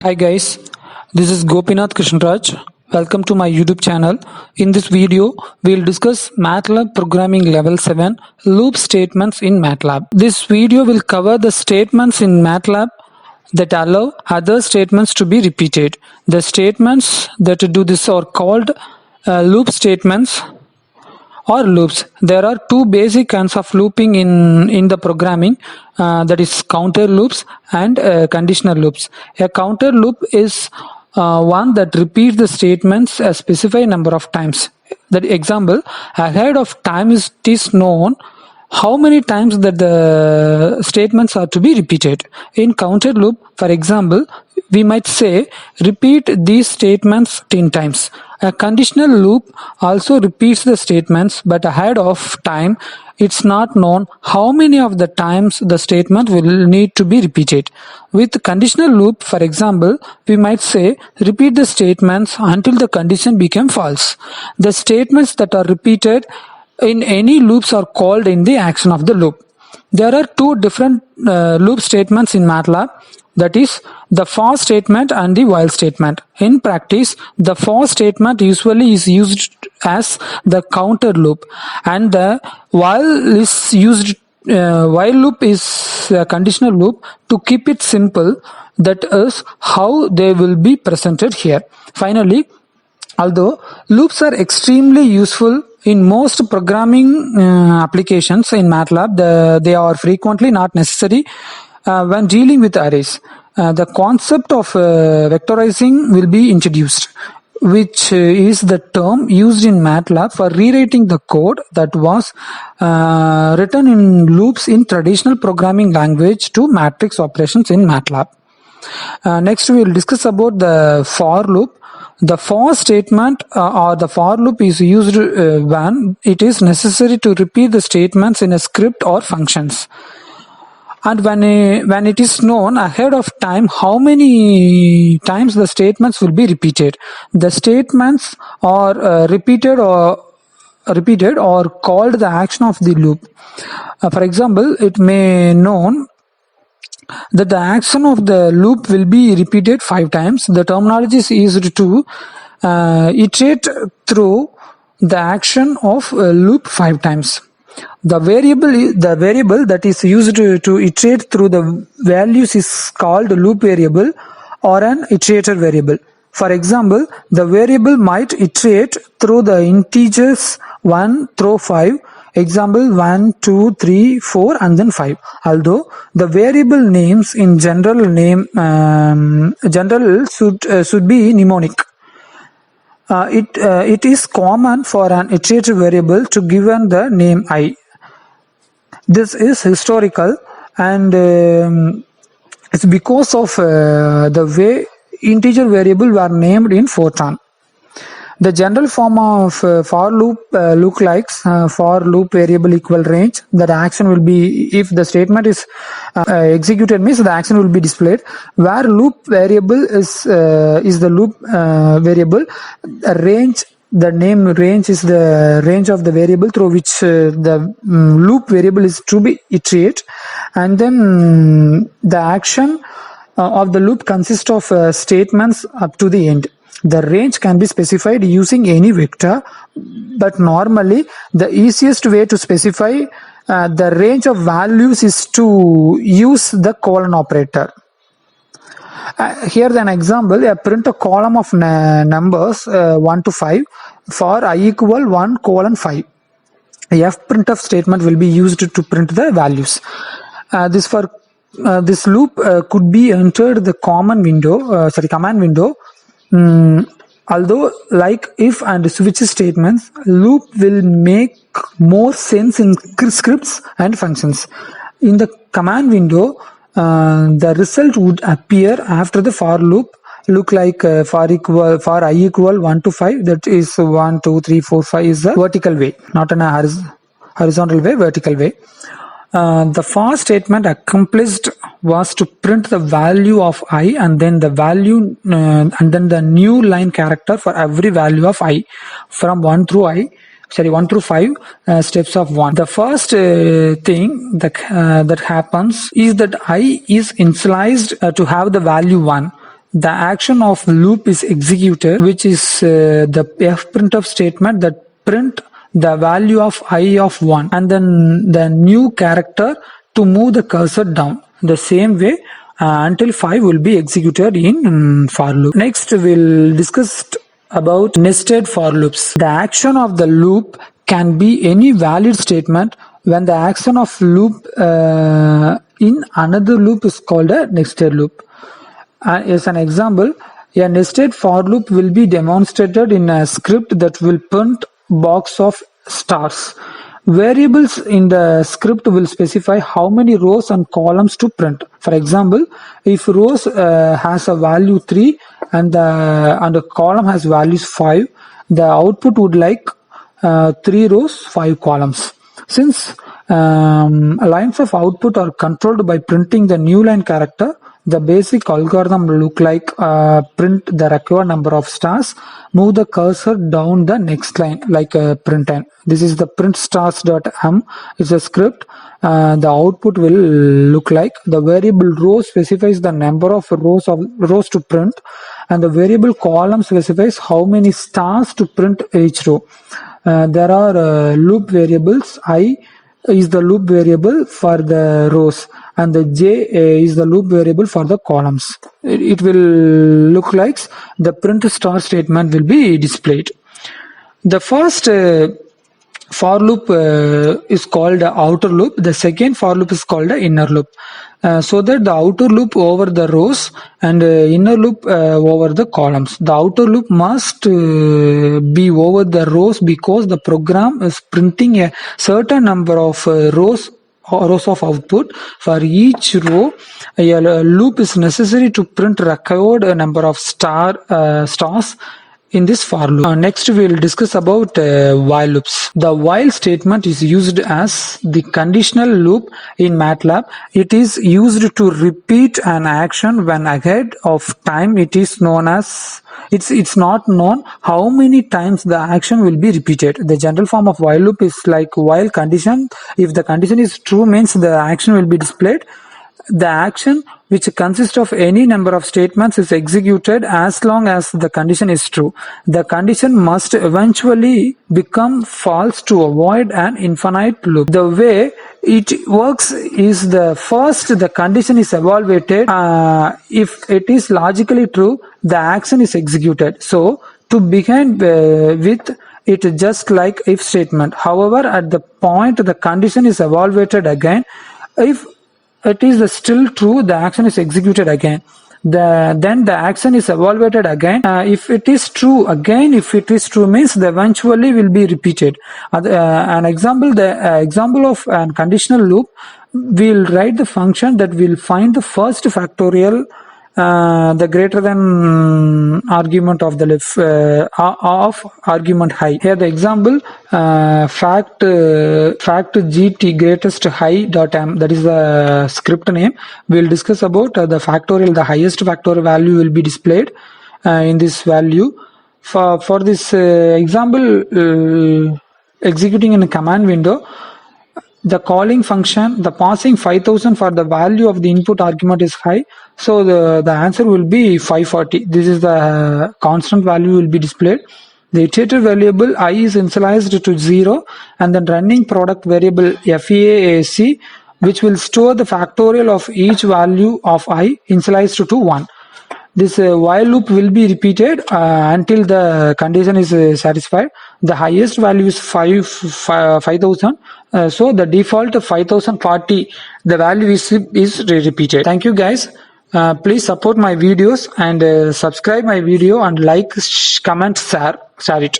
Hi guys, this is Gopinath Krishnaraj. Welcome to my YouTube channel. In this video, we'll discuss MATLAB Programming Level 7 Loop Statements in MATLAB. This video will cover the statements in MATLAB that allow other statements to be repeated. The statements that do this are called loop statements or loops. There are two basic kinds of looping in the programming, that is counter loops and conditional loops. A counter loop is one that repeats the statements a specified number of times. That example, ahead of time it is known how many times that the statements are to be repeated. In counter loop, for example, we might say repeat these statements 10 times. A conditional loop also repeats the statements, but ahead of time it's not known how many of the times the statement will need to be repeated. With conditional loop, for example, we might say repeat the statements until the condition becomes false. The statements that are repeated in any loops are called in the action of the loop. There are two different loop statements in MATLAB, that is the for statement and the while statement. In practice, the for statement usually is used as the counter loop, and the while loop is a conditional loop. To keep it simple, that is how they will be presented here. Finally, although loops are extremely useful in most programming applications in MATLAB, they are frequently not necessary when dealing with arrays. The concept of vectorizing will be introduced, which is the term used in MATLAB for rewriting the code that was written in loops in traditional programming language to matrix operations in MATLAB. Next, we will discuss about the for loop. The for statement or the for loop is used when it is necessary to repeat the statements in a script or functions, and when it is known ahead of time how many times the statements will be repeated. The statements are repeated or called the action of the loop. For example, it may known that the action of the loop will be repeated 5 times. The terminology is used to iterate through the action of loop 5 times. The variable that is used to iterate through the values is called loop variable or an iterator variable. For example, the variable might iterate through the integers 1 through 5. Example 1, 2, 3, 4 and then 5. Although the variable names in general should be mnemonic. It is common for an iterator variable to given the name I. This is historical, and it's because of the way integer variable were named in Fortran. The general form of for loop look like for loop variable equal range. That action will be, if the statement is executed, means the action will be displayed. Where loop variable is the loop variable, range, the name range is the range of the variable through which the loop variable is to be iterate, and then the action of the loop consists of statements up to the end. The range can be specified using any vector, but normally the easiest way to specify the range of values is to use the colon operator. Here an example, print a column of numbers 1 to 5 for I equal 1 colon 5. F printf statement will be used to print the values. This loop could be entered the command window. Although like if and switch statements, loop will make more sense in scripts and functions. In the command window, the result would appear after the for loop, look like for I equal 1 to 5, that is 1, 2, 3, 4, 5 is the vertical way, not in a horizontal way, vertical way. The for statement accomplished was to print the value of I and then the value and then the new line character for every value of I from 1 through 5 steps of 1. The first thing that happens is that I is initialized to have the value 1. the action of loop is executed, which is the fprintf statement that print the value of I of 1 and then the new character to move the cursor down. The same way until 5 will be executed in for loop. Next we'll discuss about nested for loops. The action of the loop can be any valid statement when the action of loop in another loop is called a nested loop. As an example, a nested for loop will be demonstrated in a script that will print box of stars. Variables in the script will specify how many rows and columns to print. For example, if rows has a value 3 and the column has values 5, the output would like 3 rows 5 columns. Since lines of output are controlled by printing the new line character, the basic algorithm look like print the required number of stars, move the cursor down the next line like print n. This is the print stars.m. It's a script. The output will look like the variable row specifies the number of rows to print, and the variable column specifies how many stars to print each row. There are loop variables. I is the loop variable for the rows and the j is the loop variable for the columns. It will look like the print star statement will be displayed. The first for loop is called the outer loop. The second for loop is called the inner loop. So that the outer loop over the rows and inner loop over the columns. The outer loop must be over the rows because the program is printing a certain number of rows of output. For each row, a loop is necessary to print required number of stars in this for loop. Next we will discuss about while loops. The while statement is used as the conditional loop in MATLAB. It is used to repeat an action when ahead of time it is known as it's not known how many times the action will be repeated. The general form of while loop is like while condition. If the condition is true means the action will be displayed. The action, which consists of any number of statements, is executed as long as the condition is true. The condition must eventually become false to avoid an infinite loop. The way it works is the condition is evaluated. If it is logically true, the action is executed. So to begin with, it is just like if statement. However, at the point the condition is evaluated again, if it is still true, the action is executed again. Then the action is evaluated again. If it is true again, if it is true means the eventually will be repeated. An example, the example of a conditional loop, we'll write the function that will find the first factorial the greater than argument of the left of argument high. Here the example fact gt greatest high dot m, that is the script name. We'll discuss about the factorial. The highest factorial value will be displayed in this value. For this example, executing in a command window, the calling function, the passing 5000 for the value of the input argument is high, so the answer will be 540. This is the constant value will be displayed. The iterator variable I is initialized to 0 and then running product variable FAAC, which will store the factorial of each value of I initialized to 1. This while loop will be repeated until the condition is satisfied. The highest value is 5000, so the default 5040, the value is repeated. Thank you guys. Please support my videos and subscribe my video and like, comment, share it.